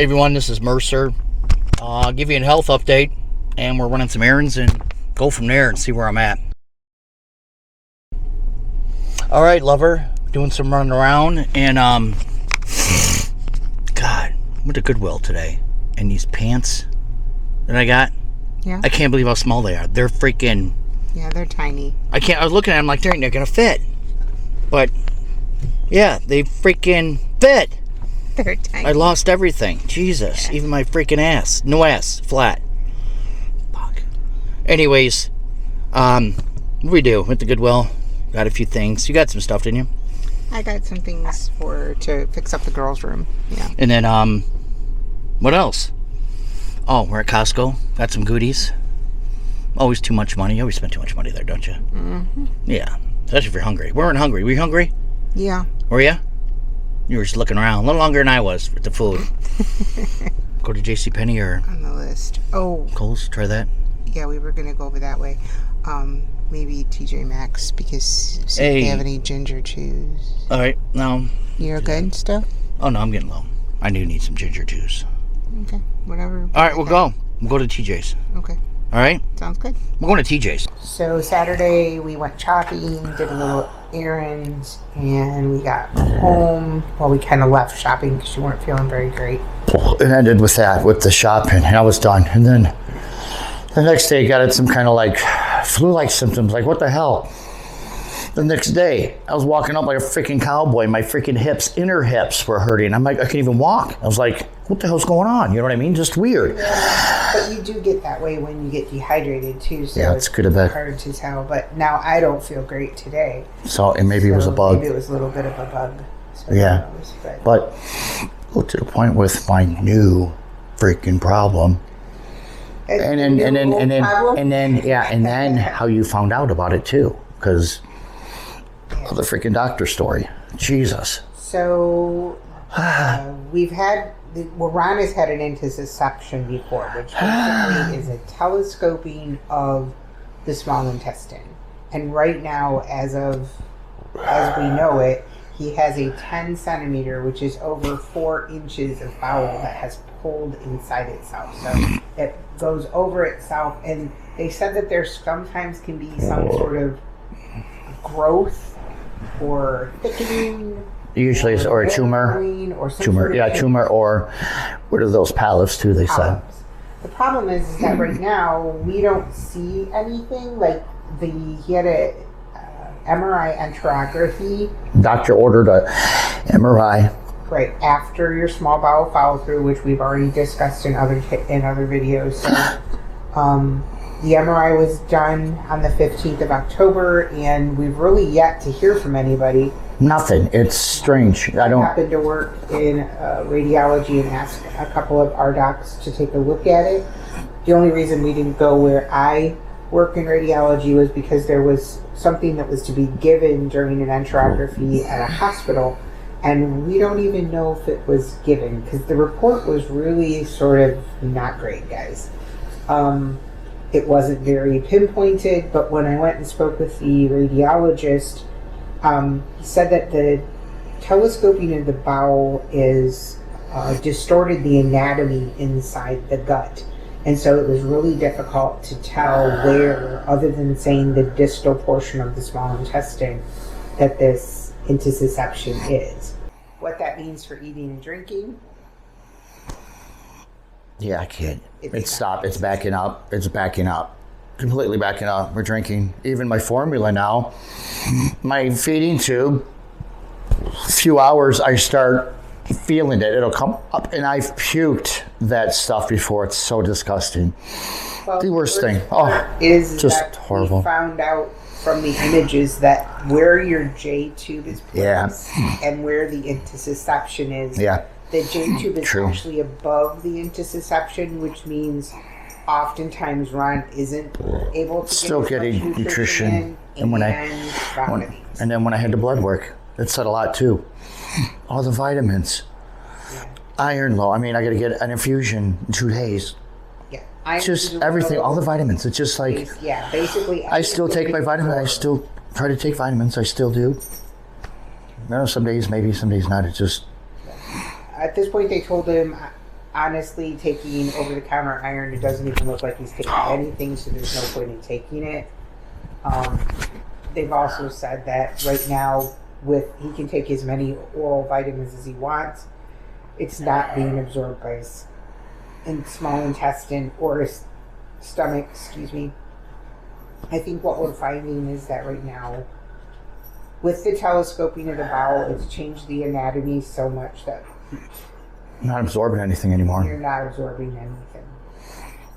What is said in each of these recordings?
Hey everyone, this is Mercer. I'll give you a health update, and we're running some errands and go from there and see where I'm at. Alright, lover, doing some running around, and God, went to Goodwill today, and these pants that I got, Yeah. I can't believe how small they are. They're freaking... Yeah, they're tiny. I was looking at them like, they're gonna fit. But, yeah, they freaking fit. They're tiny. I lost everything. Jesus. Yeah. Even my freaking ass. No ass. Flat. Fuck. Anyways, what we do? Went to Goodwill. Got a few things. You got some stuff, didn't you? I got some things to fix up the girls' room. Yeah. And then, what else? Oh, we're at Costco. Got some goodies. Always too much money. You always spend too much money there, don't you? Mm-hmm. Yeah. Especially if you're hungry. We weren't hungry. Were you hungry? Yeah. Were you? You were just looking around. A little longer than I was with the food. Go to JCPenney or... On the list. Oh. Kohl's. Try that. Yeah, we were going to go over that way. Maybe TJ Maxx, because see if they have any ginger chews. Alright, now... You're good still? Oh, no, I'm getting low. I do need some ginger juice. Okay, whatever. Alright, we'll go. We'll go to TJ's. Okay. Alright? Sounds good. We're going to TJ's. So Saturday we went shopping, did a little errands, and we got home. Well, we kind of left shopping because you weren't feeling very great. It ended with that, with the shopping, and I was done. And then the next day, got some kind of like flu-like symptoms. Like, what the hell? The next day, I was walking up like a freaking cowboy. My freaking hips, inner hips were hurting. I'm like, I can't even walk. I was like, what the hell's going on? You know what I mean? Just weird. Yeah, but you do get that way when you get dehydrated too. So yeah, it's good a bit hard to tell. But now I don't feel great today. So, and maybe it was a bug. Maybe it was a little bit of a bug. So yeah. But go to the point with my new freaking problem. And then how you found out about it too, because of the freaking doctor story. Jesus. So Ron has had an intussusception before, which basically is a telescoping of the small intestine. And right now, as we know it, he has a 10 centimeter, which is over 4 inches of bowel that has pulled inside itself. So it goes over itself, and they said that there sometimes can be some sort of growth or thickening. Usually it's or a tumor. Or tumor, yeah, tumor, or what are those polyps too, they said. The problem is that right now we don't see anything. Like he had a MRI enterography. Doctor ordered a MRI. Right after your small bowel follow through, which we've already discussed in other videos. So, the MRI was done on the 15th of October, and we've really yet to hear from anybody. Nothing. It's strange. I happened to work in radiology and asked a couple of our docs to take a look at it. The only reason we didn't go where I work in radiology was because there was something that was to be given during an enterography at a hospital, and we don't even know if it was given because the report was really sort of not great, guys. It wasn't very pinpointed, but when I went and spoke with the radiologist, he said that the telescoping of the bowel is distorted the anatomy inside the gut. And so it was really difficult to tell where, other than saying the distal portion of the small intestine, that this intussusception is. What that means for eating and drinking? Yeah, I can't. It's stopped. It's backing up. It's backing up. Completely backing up. We're drinking. Even my formula now, my feeding tube, a few hours I start feeling it. It'll come up, and I've puked that stuff before. It's so disgusting. Well, the worst thing. Is just that horrible. We found out from the images that where your J tube is placed and where the intussusception is. Yeah. The J tube is actually above the intussusception, which means oftentimes Ron isn't able to still getting nutrition and then when I had the blood work, it said a lot too. All the vitamins, iron low. I mean, I got to get an infusion in 2 days. Yeah, it's just everything, all the vitamins. It's just like basically. I still take my vitamins. I still try to take vitamins. I still do. You know, some days maybe, some days not. It's just. At this point, they told him honestly, taking over-the-counter iron, it doesn't even look like he's taking anything, so there's no point in taking it. They've also said that right now, he can take as many oral vitamins as he wants. It's not being absorbed by his small intestine or his stomach, excuse me. I think what we're finding is that right now, with the telescoping of the bowel, it's changed the anatomy so much that I'm not absorbing anything anymore. you're not absorbing anything.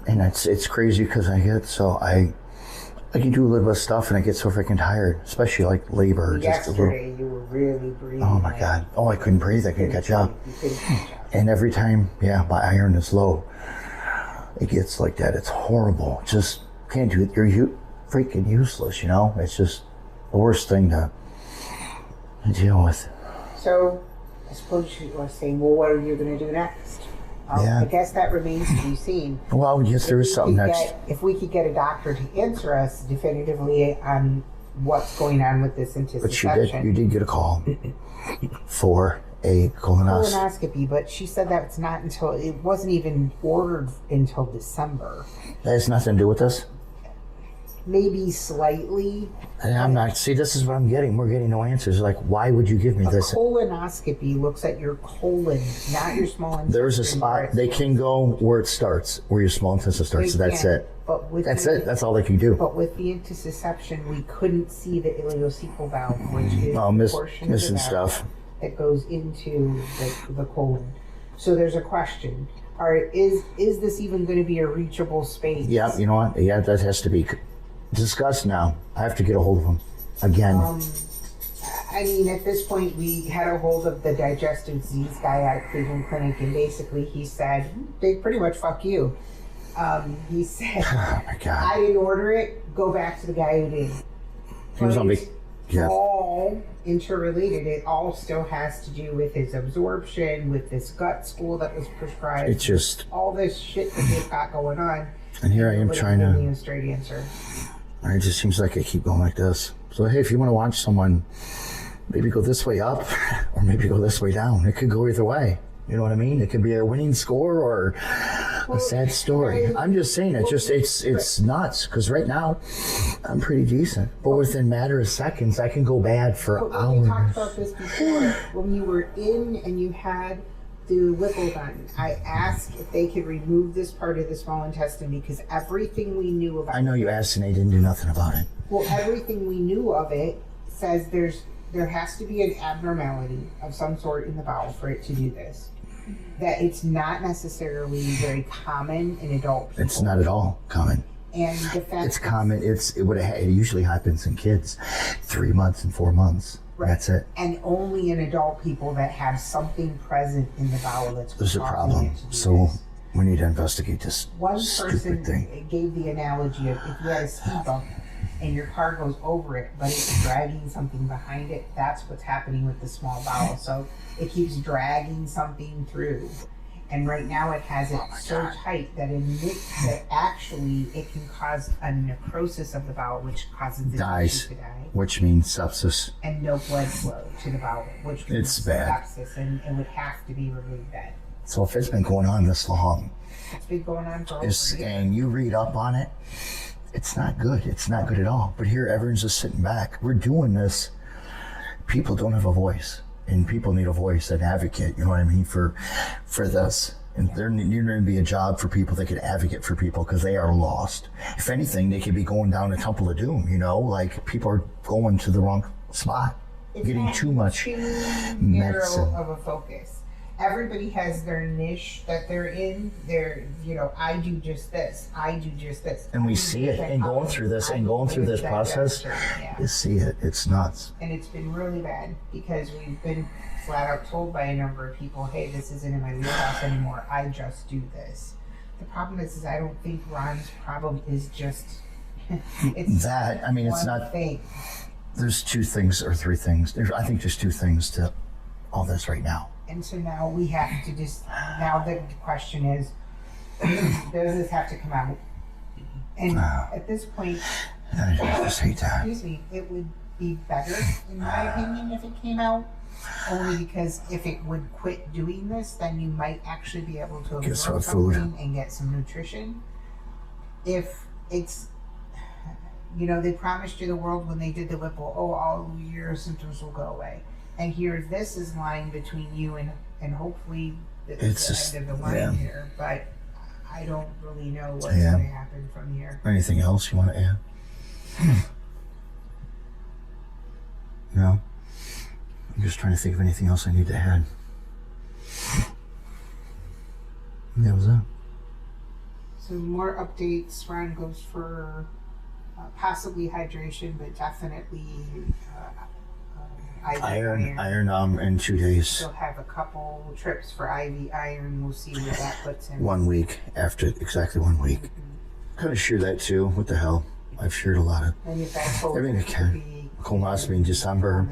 And it's crazy because I can do a little bit of stuff and I get so freaking tired, especially like labor. Yesterday, you were really breathing. Oh my God. Oh, I couldn't breathe. I couldn't catch up. You couldn't catch up. And every time, my iron is low, it gets like that. It's horrible. Just can't do it. You're freaking useless, you know? It's just the worst thing to deal with. So, I suppose you were saying, well, what are you going to do next? I guess that remains to be seen. Well, yes, there is something next. If we could get a doctor to answer us definitively on what's going on with this intussusception. But you did get a call for a colonoscopy, but she said that it wasn't even ordered until December. That has nothing to do with this? Maybe slightly. And I'm not. See, this is what I'm getting. We're getting no answers. Like, why would you give me this? A colonoscopy looks at your colon, not your small intestine. There's a spot. They can go where it starts, where your small intestine starts. That's it. That's it. That's all they can do. But with the intussusception, we couldn't see the ileocecal valve, which is the portion of the valve stuff that goes into the colon. So there's a question. Is this even going to be a reachable space? Yeah, you know what? Yeah, that has to be discussed now. I have to get a hold of them again. I mean, at this point, we had a hold of the digestive disease guy at Cleveland Clinic, and basically he said, they pretty much fuck you. He said, oh my God. I didn't order it, go back to the guy who did. He was on me. Yeah. All interrelated. It all still has to do with his absorption, with this gut school that was prescribed. It's just all this shit that they've got going on. And here I am trying to give you a straight answer. It just seems like I keep going like this. So hey, if you want to watch someone, maybe go this way up, or maybe go this way down. It could go either way. You know what I mean? It could be a winning score or a sad story. I'm just saying it's nuts because right now I'm pretty decent, but within a matter of seconds I can go bad for hours. We talked about this before when you were in and you had the Whipple done. I asked if they could remove this part of the small intestine because everything we knew about. I know you asked and they didn't do nothing about it. Well, everything we knew of it says there has to be an abnormality of some sort in the bowel for it to do this. That it's not necessarily very common in adult people. It's not at all common. And the fact it's common. It usually happens in kids, 3 months and 4 months. Right. That's it. And only in adult people that have something present in the bowel that's there's a problem. So we need to investigate this stupid thing. One person gave the analogy of if you had a speed bump and your car goes over it, but it's dragging something behind it, that's what's happening with the small bowel. So it keeps dragging something through. And right now it has it tight that actually it can cause a necrosis of the bowel, which causes the tissue to die. Which means sepsis. And no blood flow to the bowel, which means it's bad. Sepsis, and it would have to be removed then. So if it's been going on this long, it's been going on for over a year. And you read up on it, it's not good. It's not good at all. But here, everyone's just sitting back. We're doing this. People don't have a voice. And people need a voice, an advocate, you know what I mean, for this. And there needs to be a job for people that can advocate for people because they are lost. If anything, they could be going down a temple of doom, you know, like people are going to the wrong spot, getting too much medicine. Narrow of a focus. Everybody has their niche that they're in. I do just this. I do just this. And we see it. And going through this process, you see it. It's nuts. And it's been really bad because we've been flat out told by a number of people, hey, this isn't in my wheelhouse anymore. I just do this. The problem is I don't think Ron's problem is just it's that. I mean, it's not. Thing. There's 2 things or 3 things. I think there's 2 things to all this right now. And so now we have to now the question is, does this have to come out? And at this point, I just hate that. Excuse me, it would be better, in my opinion, if it came out. Only because if it would quit doing this, then you might actually be able to Get some absorb food something and get some nutrition. If it's, you know, they promised you the world when they did the Whipple, oh, all your symptoms will go away. And here, this is lying between you and hopefully it's the end of the line here. But I don't really know what's going to happen from here. Anything else you want to add? No? I'm just trying to think of anything else I need to add. That was it. So more updates. Ron goes for possibly hydration, but definitely IV iron in 2 days. He'll have a couple trips for IV iron. We'll see where that puts him. 1 week after, exactly 1 week. Kind of share that too. What the hell? I've shared a lot of everything I can. Colonoscopy in December.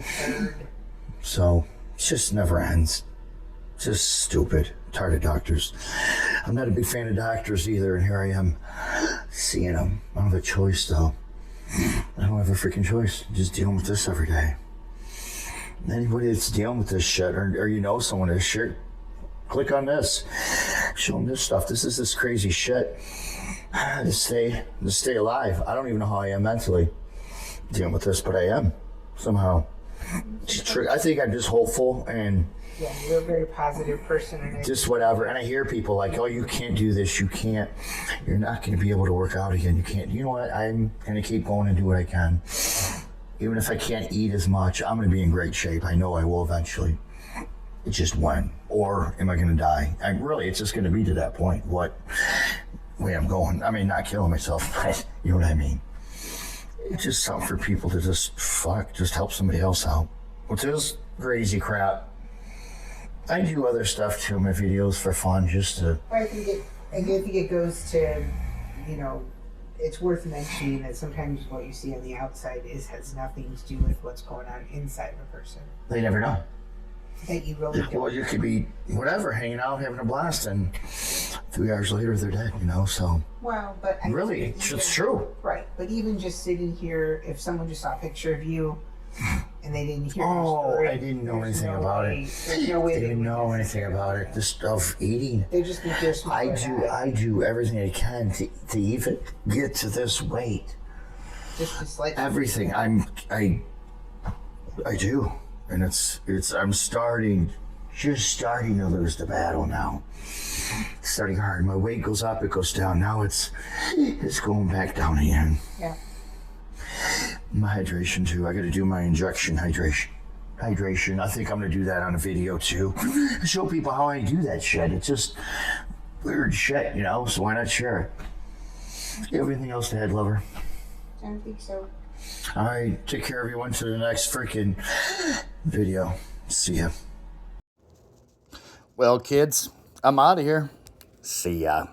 So it just never ends. Just stupid. Tired of doctors. I'm not a big fan of doctors either, and here I am seeing them. I don't have a choice though. I don't have a freaking choice. Just dealing with this every day. Anybody that's dealing with this shit, or you know someone that's shit, click on this. Show them this stuff. This is this crazy shit. To stay alive. I don't even know how I am mentally dealing with this, but I am somehow. I think I'm just hopeful and you're a very positive person, and just whatever. And I hear people like, "Oh, you can't do this. You can't. You're not going to be able to work out again. You can't." You know what? I'm going to keep going and do what I can. Even if I can't eat as much, I'm going to be in great shape. I know I will eventually. It's just when, or am I going to die? It's just going to be to that point. What way I'm going? I mean, not killing myself, but you know what I mean. It's just something for people to just help somebody else out. With this crazy crap, I do other stuff too in my videos for fun, just to. I think it goes to, you know, it's worth mentioning that sometimes what you see on the outside has nothing to do with what's going on inside of a person. They never know. That you really don't. Well, you could be whatever, hanging out, having a blast, and 3 hours later they're dead. You know, so. Well, but really, it's true. Right, but even just sitting here, if someone just saw a picture of you and they didn't hear your story, I didn't know anything about it. There's no way they didn't know anything about it. The stuff eating. They just think you're smart. I do everything I can to even get to this weight. Just like everything. I do, and I'm just starting to lose the battle now. It's starting hard. My weight goes up, it goes down. Now it's going back down again. Yeah. My hydration too. I got to do my injection hydration. I think I'm going to do that on a video too. Show people how I do that shit. It's just weird shit, you know, so why not share it? Everything else to add, lover? I don't think so. All right, take care everyone to the next freaking video. See ya. Well, kids, I'm out of here. See ya.